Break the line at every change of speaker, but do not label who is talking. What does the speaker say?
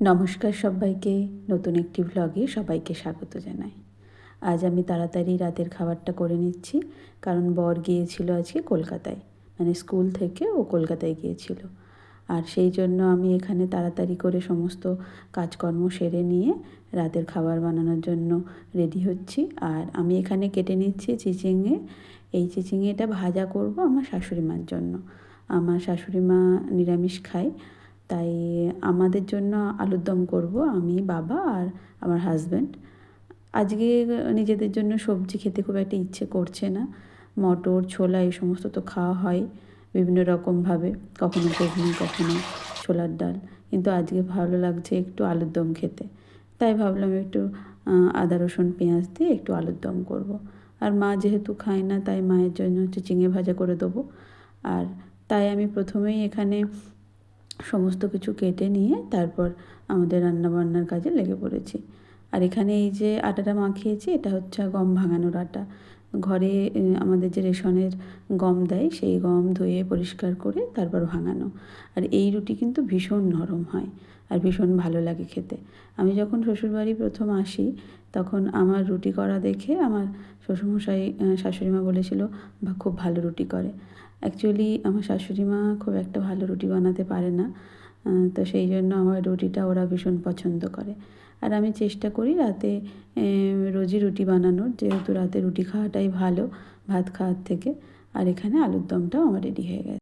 নমস্কার সবাইকে, নতুন একটি ভ্লগে সবাইকে স্বাগত জানাই। আজ আমি তাড়াতাড়ি রাতের খাবারটা করে নিচ্ছি, কারণ বর গিয়েছিল আজকে কলকাতায়, মানে স্কুল থেকে ও কলকাতায় গিয়েছিল। আর সেই জন্য আমি এখানে তাড়াতাড়ি করে সমস্ত কাজকর্ম সেরে নিয়ে রাতের খাবার বানানোর জন্য রেডি হচ্ছি। আর আমি এখানে কেটে নিচ্ছি চিচিঙে। এই চিচিঙেটা ভাজা করব আমার শাশুড়ি মার জন্য। আমার শাশুড়ি মা নিরামিষ খায়, তাই আমাদের জন্য আলুর দম করব আমি, বাবা আর আমার হাজব্যান্ড। আজকে নিজেদের জন্য সবজি খেতে খুব একটা ইচ্ছে করছে না। মটর, ছোলা এই সমস্ত তো খাওয়া হয় বিভিন্ন রকমভাবে, কখনো ঘুগনি, কখনো ছোলার ডাল। কিন্তু আজকে ভালো লাগছে একটু আলুর দম খেতে, তাই ভাবলাম একটু আদা রসুন পেঁয়াজ দিয়ে একটু আলুর দম করব। আর মা যেহেতু খায় না, তাই মায়ের জন্য হচ্ছে চিঙে ভাজা করে দেবো। আর তাই আমি প্রথমেই এখানে সমস্ত কিছু কেটে নিয়ে তারপর আমাদের রান্নাবান্নার কাজে লেগে পড়েছি। আর এখানে এই যে আটাটা মাখিয়েছি, এটা হচ্ছে গম ভাঙানোর আটা। ঘরে আমাদের যে রেশনের গম দেয়, সেই গম ধুয়ে পরিষ্কার করে তারপর ভাঙানো। আর এই রুটি কিন্তু ভীষণ নরম হয় আর ভীষণ ভালো লাগে খেতে। আমি যখন শ্বশুরবাড়ি প্রথম আসি, তখন আমার রুটি করা দেখে আমার শ্বশুরমশাই, শাশুড়ি মা বলেছিল, বা খুব ভালো রুটি করে। অ্যাকচুয়ালি আমার শাশুড়ি মা খুব একটা ভালো রুটি বানাতে পারে না, তো সেই জন্য আমার রুটিটা ওরা ভীষণ পছন্দ করে। আর আমি চেষ্টা করি রাতে রোজই রুটি বানানোর, যেহেতু রাতে রুটি খাওয়াটাই ভালো ভাত খাওয়ার থেকে। আর এখানে আলুর দমটাও আমার রেডি হয়ে গেছে।